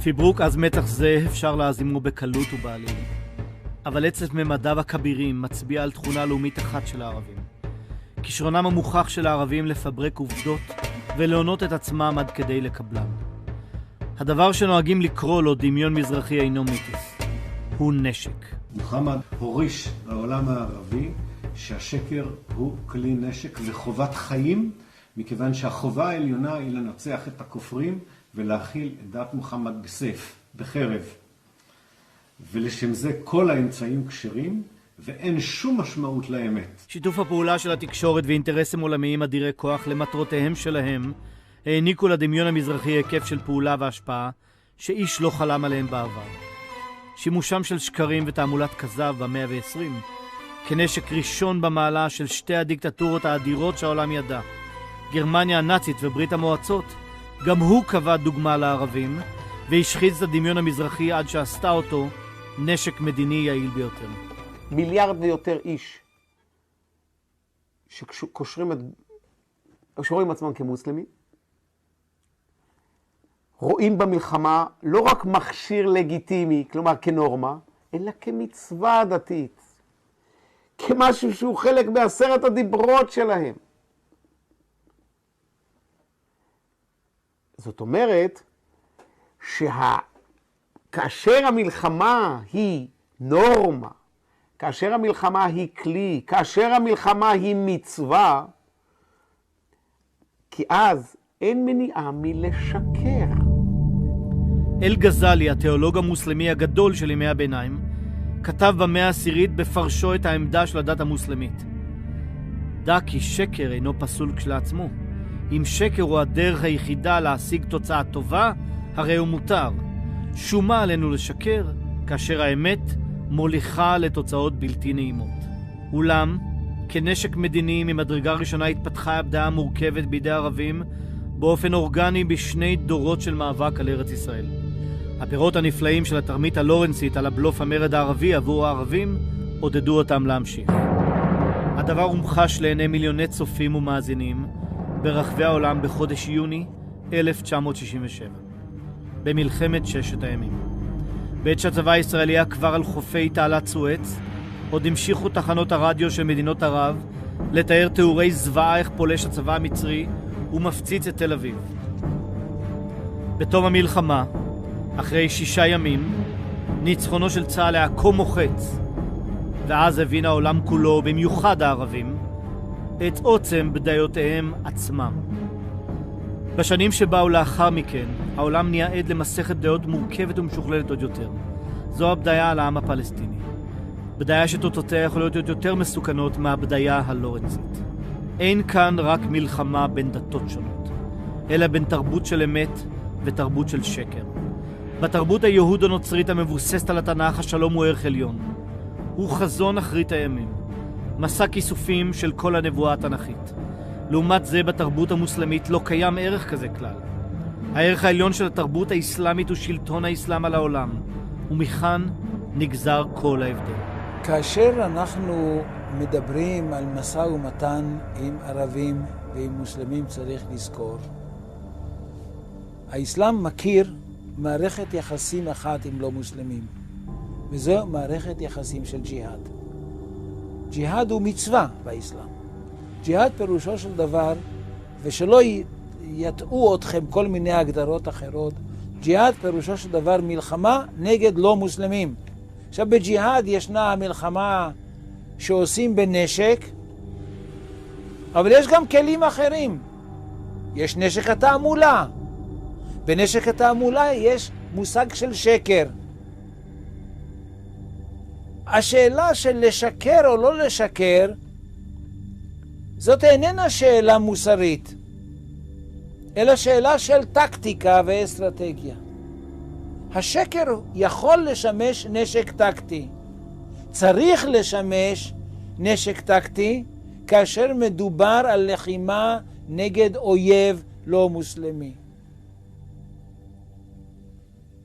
פיברוק אז מתח זה אפשר להזימו בקלות ובעליל. אבל עצם ממדיו הכבירים מצביע על תכונה לאומית אחת של הערבים. כישרונם המוכח של הערבים לפברק עובדות ולעונות את עצמם עד כדי לקבלם. הדבר שנוהגים לקרוא לו דמיון מזרחי אינו מיתוס, הוא נשק. מוחמד הוריש לעולם הערבי שהשקר הוא כלי נשק וחובת חיים, מכיוון שהחובה העליונה היא לנצח את הכופרים ולהכיל את דת מוחמד בסייף, בחרב. ולשם זה כל האמצעים כשרים ואין שום משמעות לאמת. שיתוף הפעולה של התקשורת ואינטרסים עולמיים אדירי כוח למטרותיהם שלהם העניקו לדמיון המזרחי היקף של פעולה והשפעה שאיש לא חלם עליהם בעבר. שימושם של שקרים ותעמולת כזב במאה ה-20 כנשק ראשון במעלה של שתי הדיקטטורות האדירות שהעולם ידע, גרמניה הנאצית וברית המועצות, גם הוא קבע דוגמה לערבים והשחיז את הדמיון המזרחי עד שעשתה אותו נשק מדיני יעיל ביותר. מיליארד ויותר איש שקושרים עצמם כמוסלמים, רואים במלחמה לא רק מכשיר לגיטימי, כלומר כנורמה, אלא כמצווה דתית, כמשהו שהוא חלק בעשרת הדיברות שלהם. זאת אומרת, כאשר המלחמה היא נורמה, כאשר המלחמה היא כלי, כאשר המלחמה היא מצווה, כי אז אין מניעה מלשקר. אל-גזאלי, התיאולוג המוסלמי הגדול של ימי הביניים, כתב במאה העשירית בפרשו את העמדה של הדת המוסלמית. דע כי שקר אינו פסול כשלעצמו. אם שקר הוא הדרך היחידה להשיג תוצאה טובה, הרי הוא מותר. שומה עלינו לשקר, כאשר האמת מוליכה לתוצאות בלתי נעימות. אולם, כנשק מדיני ממדרגה ראשונה התפתחה הבדעה מורכבת בידי ערבים באופן אורגני בשני דורות של מאבק על ארץ ישראל. הפירות הנפלאים של התרמית הלורנסית על הבלוף המרד הערבי עבור הערבים עודדו אותם להמשיך. הדבר הומחש לעיני מיליוני צופים ומאזינים ברחבי העולם בחודש יוני 1967, במלחמת ששת הימים. בעת שהצבא הישראלי היה כבר על חופי תעלת סואץ, עוד המשיכו תחנות הרדיו של מדינות ערב לתאר תיאורי זוועה איך פולש הצבא המצרי ומפציץ את תל אביב. בתום המלחמה, אחרי 6 ימים, ניצחונו של צה"ל היה כה מוחץ, ואז הבין העולם כולו, במיוחד הערבים, את עוצם בדיותיהם עצמם. בשנים שבאו לאחר מכן, העולם נהיה עד למסכת דעות מורכבת ומשוכללת עוד יותר. זו הבדיה על העם הפלסטיני. בדיה שתוצאותיה יכולות להיות יותר מסוכנות מהבדיה הלורנסית. אין כאן רק מלחמה בין דתות שונות, אלא בין תרבות של אמת ותרבות של שקר. בתרבות היהודו-נוצרית המבוססת על התנ"ך, השלום הוא ערך עליון. הוא חזון אחרית הימים, מסע כיסופים של כל הנבואה התנ"כית. לעומת זה, בתרבות המוסלמית לא קיים ערך כזה כלל. הערך העליון של התרבות האסלאמית הוא שלטון האסלאם על העולם, ומכאן נגזר כל ההבדל. כאשר אנחנו מדברים על משא ומתן עם ערבים ועם מוסלמים, צריך לזכור, האסלאם מכיר מערכת יחסים אחת עם לא מוסלמים, וזו מערכת יחסים של ג'יהאד. ג'יהאד הוא מצווה באסלאם. ג'יהאד פירושו של דבר, ושלא יטעו אתכם כל מיני הגדרות אחרות, ג'יהאד פירושו של דבר מלחמה נגד לא מוסלמים. עכשיו בג'יהאד ישנה המלחמה שעושים בנשק, אבל יש גם כלים אחרים. יש נשק התעמולה. בנשק התעמולה יש מושג של שקר. השאלה של לשקר או לא לשקר, זאת איננה שאלה מוסרית, אלא שאלה של טקטיקה ואסטרטגיה. השקר יכול לשמש נשק טקטי. צריך לשמש נשק טקטי כאשר מדובר על לחימה נגד אויב לא מוסלמי.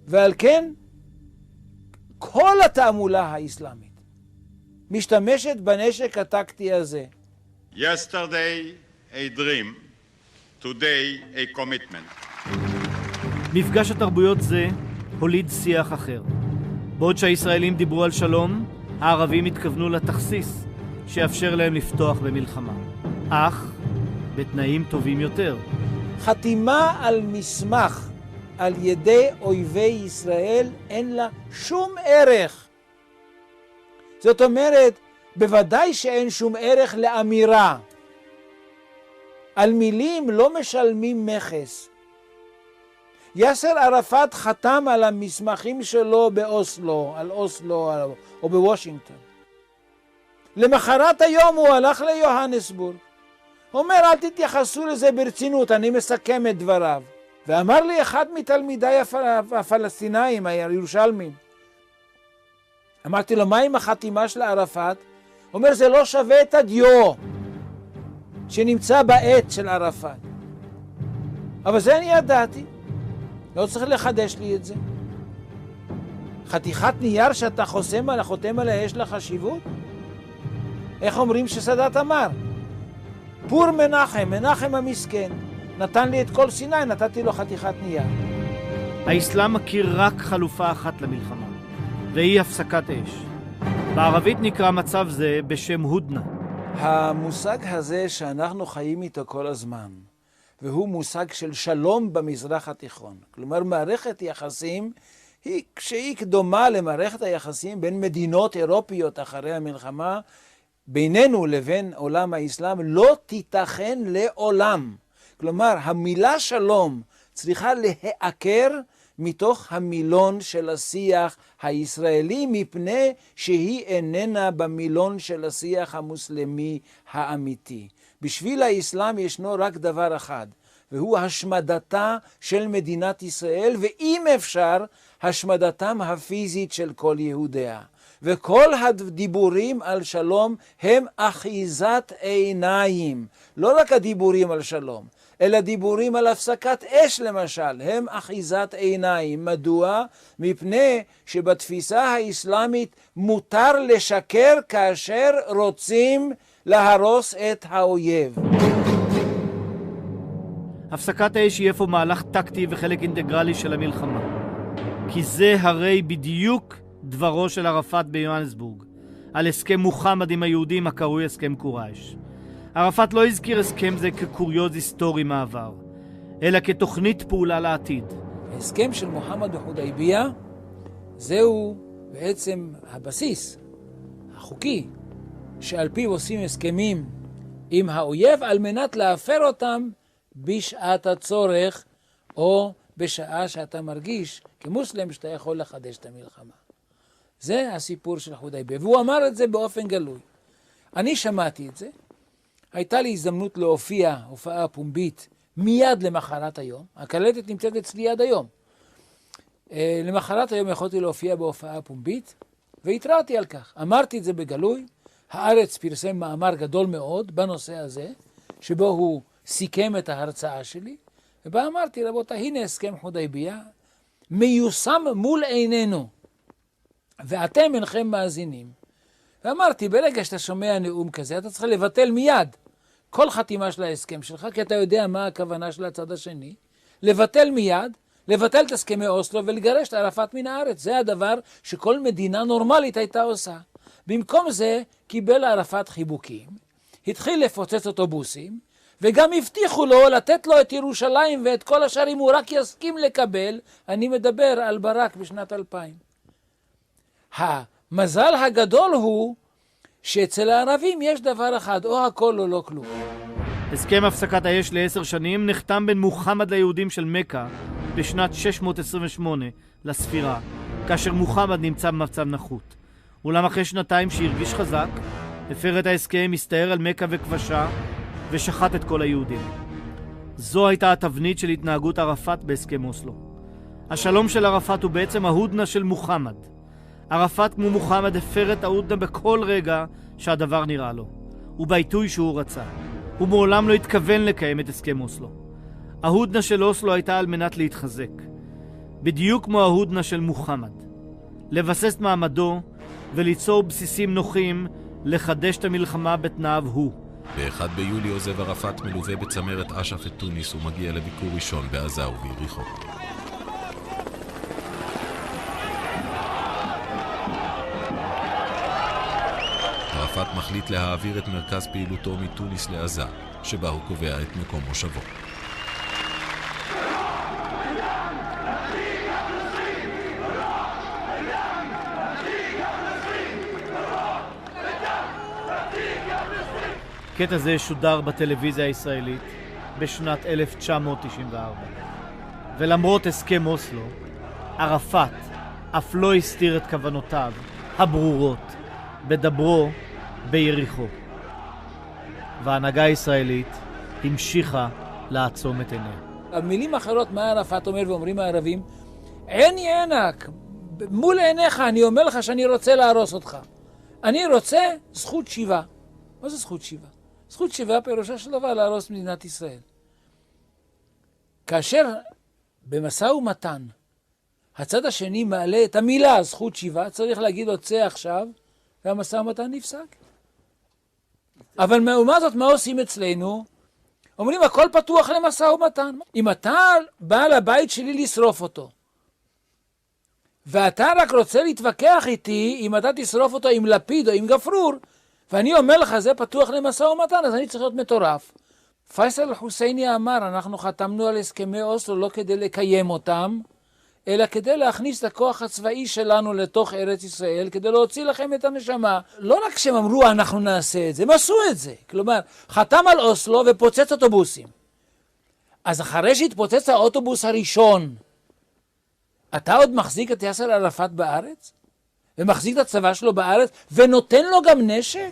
ועל כן, כל התעמולה האסלאמית משתמשת בנשק הטקטי הזה. Yesterday a dream, today a commitment. מפגש התרבויות זה הוליד שיח אחר. בעוד שהישראלים דיברו על שלום, הערבים התכוונו לתכסיס שיאפשר להם לפתוח במלחמה. אך בתנאים טובים יותר. חתימה על מסמך על ידי אויבי ישראל אין לה שום ערך. זאת אומרת, בוודאי שאין שום ערך לאמירה. על מילים לא משלמים מכס. יאסר ערפאת חתם על המסמכים שלו באוסלו, על אוסלו או בוושינגטון. למחרת היום הוא הלך ליוהנסבורג. אומר, אל תתייחסו לזה ברצינות, אני מסכם את דבריו. ואמר לי אחד מתלמידי הפלסטינאים, הירושלמים. אמרתי לו, מה עם החתימה של ערפאת? אומר, זה לא שווה את הדיו שנמצא בעת של ערפאת. אבל זה אני ידעתי. לא צריך לחדש לי את זה. חתיכת נייר שאתה חותם עליה יש לה חשיבות? איך אומרים שסאדאת אמר? פור מנחם המסכן. נתן לי את כל סיני, נתתי לו חתיכת נייר. האסלאם מכיר רק חלופה אחת למלחמה, והיא הפסקת אש. בערבית נקרא מצב זה בשם הודנה. המושג הזה שאנחנו חיים איתו כל הזמן, והוא מושג של שלום במזרח התיכון. כלומר, מערכת יחסים שהיא דומה למערכת היחסים בין מדינות אירופיות אחרי המלחמה, בינינו לבין עולם האסלאם לא תיתכן לעולם. כלומר, המילה שלום צריכה להיעקר מתוך המילון של השיח הישראלי, מפני שהיא איננה במילון של השיח המוסלמי האמיתי. בשביל האסלאם ישנו רק דבר אחד, והוא השמדתה של מדינת ישראל, ואם אפשר, השמדתם הפיזית של כל יהודיה. וכל הדיבורים על שלום הם אחיזת עיניים. לא רק הדיבורים על שלום, אלא דיבורים על הפסקת אש למשל, הם אחיזת עיניים. מדוע? מפני שבתפיסה האסלאמית מותר לשקר כאשר רוצים להרוס את האויב. הפסקת האש היא אפוא מהלך טקטי וחלק אינטגרלי של המלחמה. כי זה הרי בדיוק דברו של ערפאת ביוהנסבורג, על הסכם מוחמד עם היהודים הקרוי הסכם קורייש. ערפאת לא הזכיר הסכם זה כקוריוז היסטורי מעבר, אלא כתוכנית פעולה לעתיד. ההסכם של מוחמד בחודייביה זהו בעצם הבסיס החוקי שעל פיו עושים הסכמים עם האויב על מנת להפר אותם בשעת הצורך או בשעה שאתה מרגיש כמוסלם שאתה יכול לחדש את המלחמה. זה הסיפור של חודייביה, והוא אמר את זה באופן גלוי. אני שמעתי את זה, הייתה לי הזדמנות להופיע הופעה פומבית מיד למחרת היום, הקלטת נמצאת אצלי עד היום. למחרת היום יכולתי להופיע בהופעה פומבית, והתרעתי על כך. אמרתי את זה בגלוי, הארץ פרסם מאמר גדול מאוד בנושא הזה, שבו הוא סיכם את ההרצאה שלי, ובה אמרתי, רבותיי, הנה הסכם חודייביה, מיושם מול עינינו, ואתם אינכם מאזינים. ואמרתי, ברגע שאתה שומע נאום כזה, אתה צריך לבטל מיד כל חתימה של ההסכם שלך, כי אתה יודע מה הכוונה של הצד השני, לבטל מיד, לבטל את הסכמי אוסלו ולגרש את ערפאת מן הארץ. זה הדבר שכל מדינה נורמלית הייתה עושה. במקום זה קיבל ערפאת חיבוקים, התחיל לפוצץ אוטובוסים, וגם הבטיחו לו לתת לו את ירושלים ואת כל השאר אם הוא רק יסכים לקבל. אני מדבר על ברק בשנת 2000. המזל הגדול הוא שאצל הערבים יש דבר אחד, או הכל או לא כלום. הסכם הפסקת האש ל10 שנים נחתם בין מוחמד ליהודים של מכה בשנת 628 לספירה, כאשר מוחמד נמצא במצב נחות. אולם אחרי שנתיים שהרגיש חזק, הפר את ההסכם, הסתער על מכה וכבשה ושחט את כל היהודים. זו הייתה התבנית של התנהגות ערפאת בהסכם אוסלו. השלום של ערפאת הוא בעצם ההודנה של מוחמד. ערפאת כמו מוחמד הפר את ההודנה בכל רגע שהדבר נראה לו, ובעיתוי שהוא רצה. הוא מעולם לא התכוון לקיים את הסכם אוסלו. ההודנה של אוסלו הייתה על מנת להתחזק, בדיוק כמו ההודנה של מוחמד, לבסס מעמדו וליצור בסיסים נוחים לחדש את המלחמה בתנאיו הוא. ב-1 ביולי עוזב ערפאת מלווה בצמרת אש"ף את טוניס ומגיע לביקור ראשון בעזה וביריחו. ערפאת מחליט להעביר את מרכז פעילותו מתוניס לעזה, שבה הוא קובע את מקום מושבו. קטע זה שודר בטלוויזיה הישראלית בשנת 1994. ולמרות הסכם אוסלו, ערפאת אף לא הסתיר את כוונותיו הברורות בדברו ביריחו. וההנהגה הישראלית המשיכה לעצום את עיניה. במילים אחרות, מה ערפאת אומר ואומרים הערבים? עיני עינק, מול עיניך אני אומר לך שאני רוצה להרוס אותך. אני רוצה זכות שיבה. מה זה זכות שיבה? זכות שיבה פירושה של דבר להרוס מדינת ישראל. כאשר במשא ומתן הצד השני מעלה את המילה זכות שיבה, צריך להגיד לו צא עכשיו, והמשא ומתן נפסק. אבל מהאומה הזאת מה עושים אצלנו? אומרים הכל פתוח למשא ומתן. אם אתה בא לבית שלי לשרוף אותו, ואתה רק רוצה להתווכח איתי אם אתה תשרוף אותו עם לפיד או עם גפרור, ואני אומר לך זה פתוח למשא ומתן, אז אני צריך להיות מטורף. פייסל אל-חוסייני אמר, אנחנו חתמנו על הסכמי אוסלו לא כדי לקיים אותם, אלא כדי להכניס את הכוח הצבאי שלנו לתוך ארץ ישראל, כדי להוציא לכם את הנשמה. לא רק שהם אמרו אנחנו נעשה את זה, הם עשו את זה. כלומר, חתם על אוסלו ופוצץ אוטובוסים. אז אחרי שהתפוצץ האוטובוס הראשון, אתה עוד מחזיק את יאסר ערפאת בארץ? ומחזיק את הצבא שלו בארץ? ונותן לו גם נשק?